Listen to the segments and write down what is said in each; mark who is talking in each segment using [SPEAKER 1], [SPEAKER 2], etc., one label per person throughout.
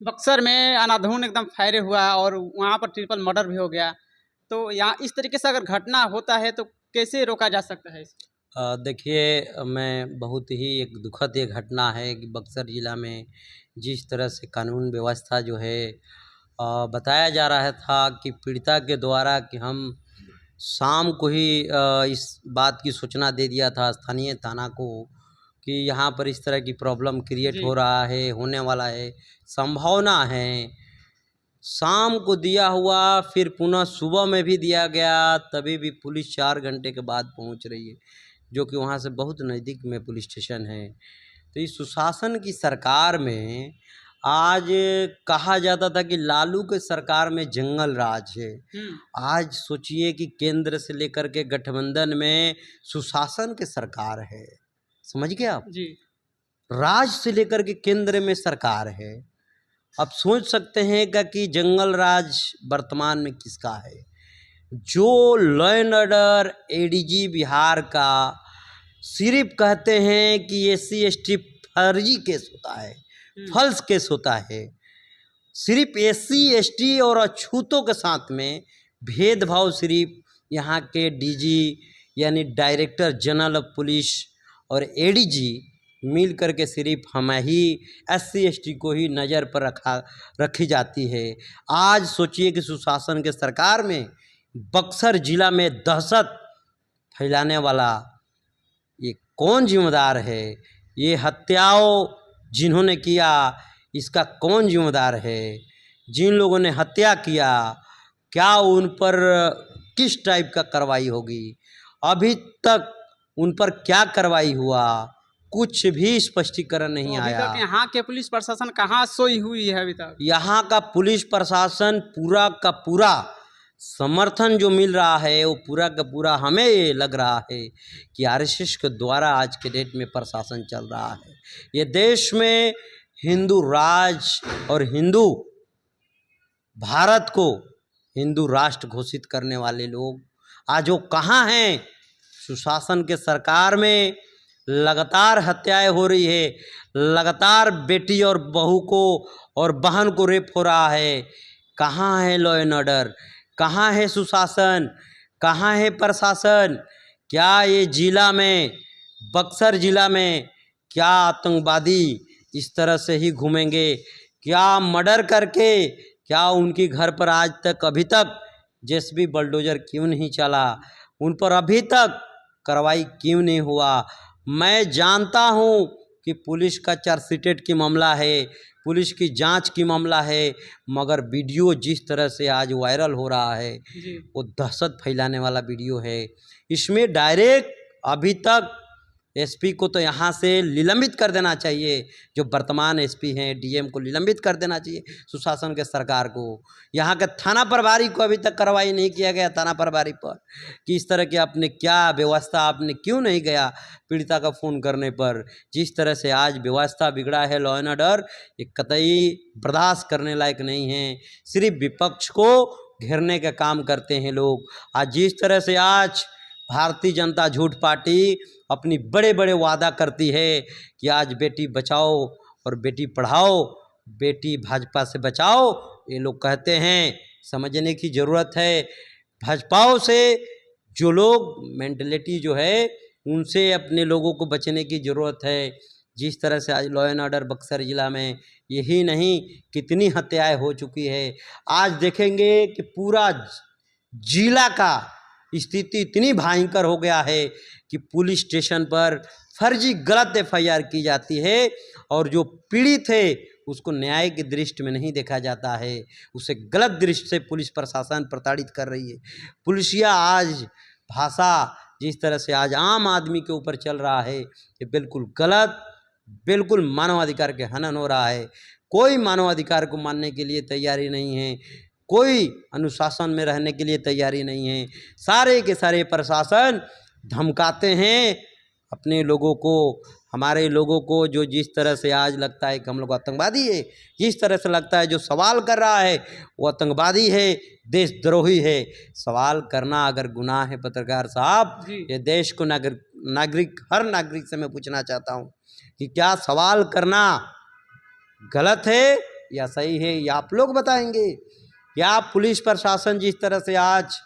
[SPEAKER 1] बक्सर में अंधाधुंध एकदम फैले हुआ है और वहाँ पर ट्रिपल मर्डर भी हो गया। तो यहाँ इस तरीके से अगर घटना होता है तो कैसे रोका जा सकता है इसको?
[SPEAKER 2] देखिए, मैं बहुत ही एक दुखद ये घटना है कि बक्सर ज़िला में जिस तरह से कानून व्यवस्था जो है बताया जा रहा था कि पीड़िता के द्वारा कि हम शाम को ही इस बात की सूचना दे दिया था स्थानीय थाना को कि यहाँ पर इस तरह की प्रॉब्लम क्रिएट
[SPEAKER 1] जी।
[SPEAKER 2] हो रहा है, होने वाला है, संभावना है। शाम को दिया हुआ, फिर पुनः सुबह में भी दिया गया, तभी भी पुलिस 4 घंटे के बाद पहुँच रही है, जो कि वहाँ से बहुत नज़दीक में पुलिस स्टेशन है। तो इस सुशासन की सरकार में आज कहा जाता था कि लालू के सरकार में जंगल राज है। आज सोचिए कि केंद्र से लेकर के गठबंधन में सुशासन की सरकार है। समझ गए आप?
[SPEAKER 1] जी।
[SPEAKER 2] राज से लेकर के केंद्र में सरकार है। अब सोच सकते हैं कि जंगल राज वर्तमान में किसका है? जो law and order ADG Bihar का सिर्फ कहते हैं कि SC ST फर्जी केस होता है, फल्स केस होता है। सिर्फ SC ST और अछूतों के साथ में भेदभाव सिर्फ यहाँ के DG यानी डायरेक्टर जनरल ऑफ पुलिस और ADG मिल करके सिर्फ हम ही SC ST को ही नज़र पर रखी जाती है। आज सोचिए कि सुशासन के सरकार में बक्सर जिला में दहशत फैलाने वाला ये कौन जिम्मेदार है? ये हत्याओं जिन्होंने किया, इसका कौन जिम्मेदार है? जिन लोगों ने हत्या किया, क्या उन पर किस टाइप का कार्रवाई होगी? अभी तक उन पर क्या कार्रवाई हुआ, कुछ भी स्पष्टीकरण नहीं
[SPEAKER 1] तो अभी
[SPEAKER 2] आया।
[SPEAKER 1] तक यहाँ के पुलिस प्रशासन कहाँ सोई हुई है अभी तक?
[SPEAKER 2] यहाँ का पुलिस प्रशासन पूरा का पूरा समर्थन जो मिल रहा है वो पूरा का पूरा हमें ये लग रहा है कि RSS के द्वारा आज के डेट में प्रशासन चल रहा है। ये देश में हिंदू राज और हिंदू भारत को हिंदू राष्ट्र घोषित करने वाले लोग आज वो कहाँ हैं? सुशासन के सरकार में लगातार हत्याएं हो रही है, लगातार बेटी और बहू को और बहन को रेप हो रहा है। कहाँ है लॉ एंड ऑर्डर? कहाँ है सुशासन? कहाँ है प्रशासन? क्या ये जिला में, बक्सर जिला में क्या आतंकवादी इस तरह से ही घूमेंगे? क्या मर्डर करके क्या उनकी घर पर आज तक अभी तक जेसीबी बुलडोजर क्यों नहीं चला? उन पर अभी तक कार्रवाई क्यों नहीं हुआ? मैं जानता हूं कि पुलिस का चार्जशीट की मामला है, पुलिस की जांच की मामला है, मगर वीडियो जिस तरह से आज वायरल हो रहा है वो दहशत फैलाने वाला वीडियो है। इसमें डायरेक्ट अभी तक SP को तो यहाँ से निलंबित कर देना चाहिए, जो वर्तमान SP हैं DM को निलंबित कर देना चाहिए सुशासन के सरकार को। यहाँ के थाना प्रभारी को अभी तक कार्रवाई नहीं किया गया, थाना प्रभारी पर कि इस तरह की आपने क्या व्यवस्था, आपने क्यों नहीं गया पीड़िता का फ़ोन करने पर? जिस तरह से आज व्यवस्था बिगड़ा है लॉ एंड ऑर्डर, ये कतई बर्दाश्त करने लायक नहीं है। सिर्फ विपक्ष को घेरने का काम करते हैं लोग। आज जिस तरह से आज भारतीय जनता झूठ पार्टी अपनी बड़े बड़े वादा करती है कि आज बेटी बचाओ और बेटी पढ़ाओ, बेटी भाजपा से बचाओ, ये लोग कहते हैं, समझने की ज़रूरत है। भाजपाओं से जो लोग मेंटलिटी जो है उनसे अपने लोगों को बचने की ज़रूरत है। जिस तरह से आज लॉ एंड ऑर्डर बक्सर ज़िला में यही नहीं कितनी हत्याएं हो चुकी है। आज देखेंगे कि पूरा जिला का स्थिति इतनी भयंकर हो गया है कि पुलिस स्टेशन पर फर्जी गलत FIR की जाती है और जो पीड़ित है उसको न्याय की दृष्टि में नहीं देखा जाता है, उसे गलत दृष्टि से पुलिस प्रशासन प्रताड़ित कर रही है। पुलिसिया आज भाषा जिस तरह से आज आम आदमी के ऊपर चल रहा है ये बिल्कुल गलत, बिल्कुल मानवाधिकार के हनन हो रहा है। कोई मानवाधिकार को मानने के लिए तैयारी नहीं है, कोई अनुशासन में रहने के लिए तैयारी नहीं है। सारे के सारे प्रशासन धमकाते हैं अपने लोगों को, हमारे लोगों को, जो जिस तरह से आज लगता है कि हम लोग आतंकवादी है, जिस तरह से लगता है जो सवाल कर रहा है वो आतंकवादी है, देशद्रोही है। सवाल करना अगर गुनाह है पत्रकार साहब, ये देश को नागरिक हर नागरिक से मैं पूछना चाहता हूँ कि क्या सवाल करना गलत है या सही है, या आप लोग बताएंगे। या पुलिस प्रशासन जिस तरह से आज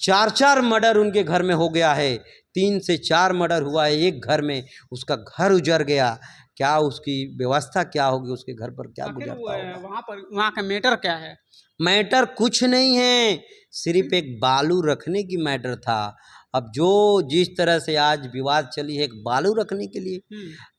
[SPEAKER 2] 4-4 मर्डर उनके घर में हो गया है, 3 से 4 मर्डर हुआ है एक घर में, उसका घर उजड़ गया, क्या उसकी व्यवस्था क्या होगी, उसके घर पर क्या
[SPEAKER 1] आखिर
[SPEAKER 2] गुजरता होगा।
[SPEAKER 1] वहाँ का मैटर क्या है?
[SPEAKER 2] मैटर कुछ नहीं है, सिर्फ एक बालू रखने की मैटर था। अब जो जिस तरह से आज विवाद चली है एक बालू रखने के लिए,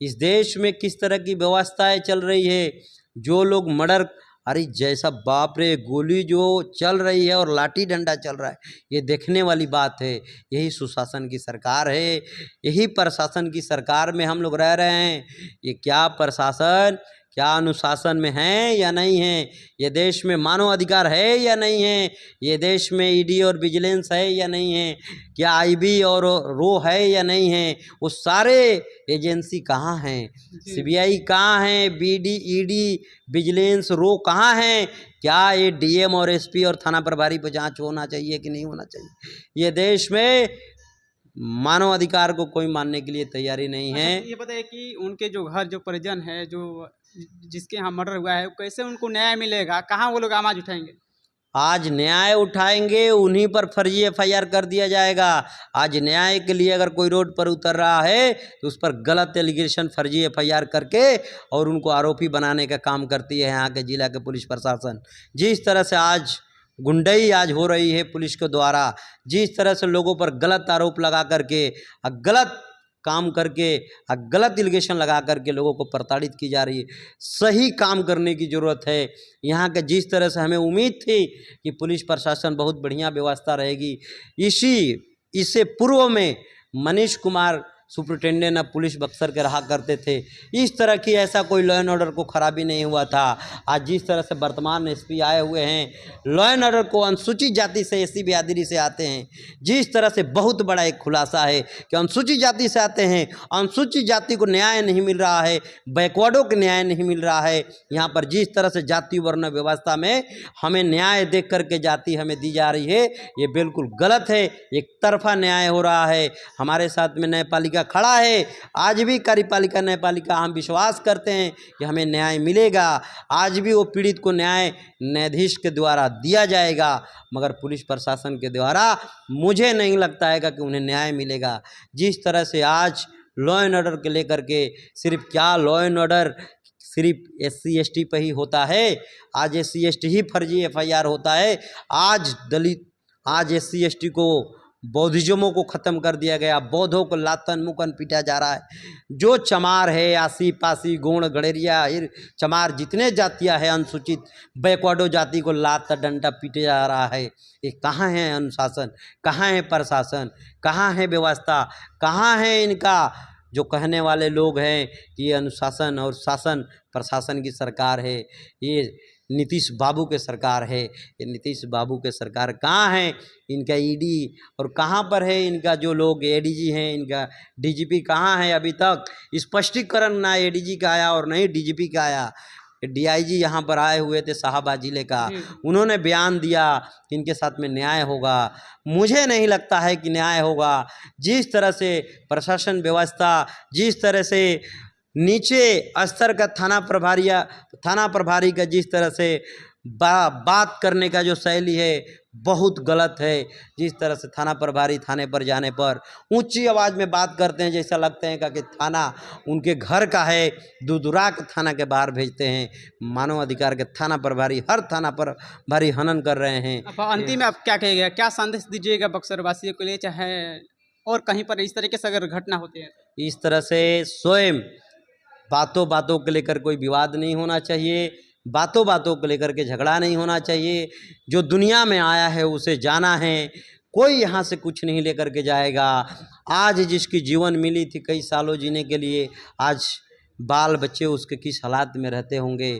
[SPEAKER 2] इस देश में किस तरह की व्यवस्थाएं चल रही है, जो लोग मर्डर, अरे जैसा बाप रे, गोली जो चल रही है और लाठी डंडा चल रहा है, ये देखने वाली बात है। यही सुशासन की सरकार है, यही प्रशासन की सरकार में हम लोग रह रहे हैं। ये क्या प्रशासन, क्या अनुशासन में है या नहीं है, ये देश में मानव अधिकार है या नहीं है, ये देश में ईडी और विजिलेंस है या नहीं है, क्या आईबी और रो है या नहीं है, वो सारे एजेंसी कहाँ हैं, सीबीआई कहाँ है, बीडी ईडी विजिलेंस रो कहाँ हैं, क्या ये डीएम और एसपी और थाना प्रभारी पर जांच होना चाहिए कि नहीं होना चाहिए। ये देश में मानव अधिकार को कोई मानने के लिए तैयारी नहीं है।
[SPEAKER 1] ये बताइए कि उनके जो घर, जो परिजन है, जो जिसके यहाँ मर्डर हुआ है, कैसे उनको न्याय मिलेगा? कहाँ वो लोग आवाज उठाएंगे?
[SPEAKER 2] आज न्याय उठाएंगे, उन्हीं पर फर्जी एफआईआर कर दिया जाएगा। आज न्याय के लिए अगर कोई रोड पर उतर रहा है तो उस पर गलत एलिगेशन, फर्जी एफआईआर करके और उनको आरोपी बनाने का काम करती है यहाँ के जिला के पुलिस प्रशासन। जिस तरह से आज गुंडई आज हो रही है पुलिस के द्वारा, जिस तरह से लोगों पर गलत आरोप लगा करके, गलत काम करके, गलत एलिगेशन लगा करके लोगों को प्रताड़ित की जा रही है, सही काम करने की ज़रूरत है। यहाँ के जिस तरह से हमें उम्मीद थी कि पुलिस प्रशासन बहुत बढ़िया व्यवस्था रहेगी, इससे पूर्व में Manish Kumar superintendent of police Buxar के रहा करते थे, इस तरह की ऐसा कोई लॉ एंड ऑर्डर को खराबी नहीं हुआ था। आज जिस तरह से वर्तमान एसपी आए हुए हैं, लॉ एंड ऑर्डर को अनुसूचित जाति से एससी बिरादरी से आते हैं, जिस तरह से बहुत बड़ा एक खुलासा है कि अनुसूचित जाति से आते हैं, अनुसूचित जाति को न्याय नहीं मिल रहा है, बैकवर्डों को न्याय नहीं मिल रहा है। यहाँ पर जिस तरह से जाति वर्ण व्यवस्था में हमें न्याय देख करके जाति हमें दी जा रही है, ये बिल्कुल गलत है, एक तरफा न्याय हो रहा है। हमारे साथ में न्यायपालिका खड़ा है, आज भी कार्यपालिका न्यायपालिका हम विश्वास करते हैं कि हमें न्याय मिलेगा, आज भी वो पीड़ित को न्याय न्यायाधीश के द्वारा दिया जाएगा, मगर पुलिस प्रशासन के द्वारा मुझे नहीं लगता है कि उन्हें न्याय मिलेगा। जिस तरह से आज लॉ एंड ऑर्डर के लेकर के, सिर्फ क्या लॉ एंड ऑर्डर सिर्फ SC ST पे ही होता है, आज SC ST ही फर्जी एफआईआर होता है। आज दलित, आज SC ST को, बौद्धिज्मों को ख़त्म कर दिया गया, बौद्धों को लातन मुकन पीटा जा रहा है। जो चमार है, आसी पासी गोंड गड़ेरिया चमार जितने जातियां हैं अनुसूचित बैकवर्डो जाति को लात डंडा पीटे जा रहा है। ये कहाँ है अनुशासन, कहाँ है प्रशासन, कहाँ है व्यवस्था, कहाँ है इनका जो कहने वाले लोग हैं कि ये अनुशासन और शासन प्रशासन की सरकार है, ये नीतीश बाबू के सरकार है। ये नीतीश बाबू के सरकार कहाँ है, इनका ईडी और कहाँ पर है इनका जो लोग एडीजी हैं, इनका डीजीपी कहाँ है? अभी तक स्पष्टीकरण ना एडीजी का आया और नहीं डीजीपी का आया। डीआईजी यहाँ पर आए हुए थे शाहबाद जिले का, उन्होंने बयान दिया कि इनके साथ में न्याय होगा। मुझे नहीं लगता है कि न्याय होगा। जिस तरह से प्रशासन व्यवस्था, जिस तरह से नीचे स्तर का थाना प्रभारी का जिस तरह से बात करने का जो शैली है बहुत गलत है। जिस तरह से थाना प्रभारी थाने पर जाने पर ऊंची आवाज़ में बात करते हैं, जैसा लगते हैं कि थाना उनके घर का है, दूर के थाना के बाहर भेजते हैं। मानव अधिकार के थाना प्रभारी हर थाना पर भारी हनन कर रहे हैं।
[SPEAKER 1] अब अंतिम में आप क्या कहिएगा, क्या संदेश दीजिएगा बक्सर वासियों के लिए, चाहे और कहीं पर इस तरीके से अगर घटना होती है?
[SPEAKER 2] इस तरह से स्वयं बातों बातों को लेकर कोई विवाद नहीं होना चाहिए, बातों बातों को लेकर के झगड़ा नहीं होना चाहिए। जो दुनिया में आया है उसे जाना है, कोई यहाँ से कुछ नहीं लेकर के जाएगा। आज जिसकी जीवन मिली थी कई सालों जीने के लिए, आज बाल बच्चे उसके किस हालात में रहते होंगे,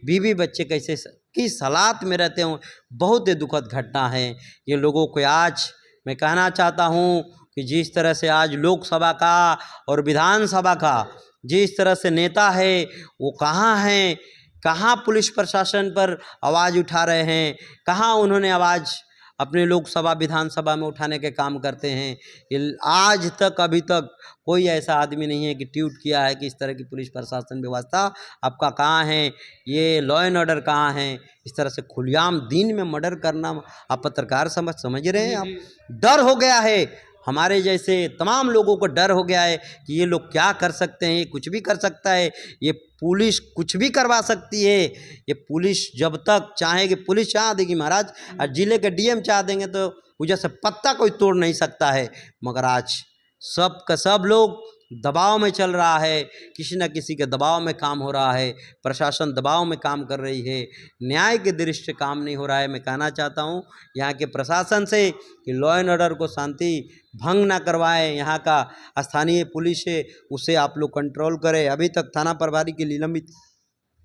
[SPEAKER 2] बीवी बच्चे कैसे किस हालात में रहते हों, बहुत ही दुखद घटना है। ये लोगों को आज मैं कहना चाहता हूँ कि जिस तरह से आज लोकसभा का और विधानसभा का जिस तरह से नेता है वो कहाँ हैं, कहाँ पुलिस प्रशासन पर आवाज़ उठा रहे हैं, कहाँ उन्होंने आवाज़ अपने लोकसभा विधानसभा में उठाने के काम करते हैं। आज तक अभी तक कोई ऐसा आदमी नहीं है कि ट्वीट किया है कि इस तरह की पुलिस प्रशासन व्यवस्था आपका कहाँ है, ये लॉ एंड ऑर्डर कहाँ है। इस तरह से खुलेआम दिन में मर्डर करना आप पत्रकार समझ रहे हैं आप। डर हो गया है, हमारे जैसे तमाम लोगों को डर हो गया है कि ये लोग क्या कर सकते हैं, ये कुछ भी कर सकता है, ये पुलिस कुछ भी करवा सकती है। ये पुलिस जब तक चाहेगी, पुलिस चाह देगी महाराज, और जिले के डीएम चाह देंगे तो वो जैसे पत्ता कोई तोड़ नहीं सकता है। मगर आज सब का सब लोग दबाव में चल रहा है, किसी न किसी के दबाव में काम हो रहा है, प्रशासन दबाव में काम कर रही है, न्याय के दृष्टि से काम नहीं हो रहा है। मैं कहना चाहता हूँ यहाँ के प्रशासन से कि लॉ एंड ऑर्डर को शांति भंग ना करवाएं, यहाँ का स्थानीय पुलिस है उसे आप लोग कंट्रोल करें। अभी तक थाना प्रभारी की निलंबित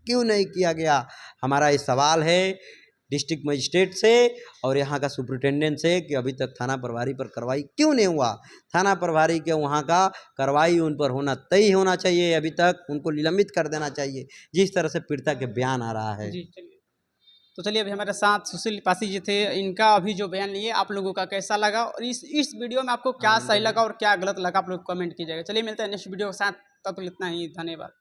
[SPEAKER 2] क्यों नहीं किया गया, हमारा ये सवाल है डिस्ट्रिक्ट मजिस्ट्रेट से और यहाँ का सुपरिटेंडेंट से कि अभी तक थाना प्रभारी पर कार्रवाई क्यों नहीं हुआ। थाना प्रभारी के वहाँ का कार्रवाई उन पर होना तय होना चाहिए, अभी तक उनको निलंबित कर देना चाहिए जिस तरह से पीड़िता के बयान आ रहा है।
[SPEAKER 1] जी चलिए, तो चलिए अभी हमारे साथ सुशील पासी जी थे, इनका अभी जो बयान लिए आप लोगों का कैसा लगा और इस वीडियो में आपको क्या सही लगा और क्या गलत लगा आप लोग कमेंट कीजिएगा। चलिए मिलते हैं नेक्स्ट वीडियो के साथ, तब तक इतना ही, धन्यवाद।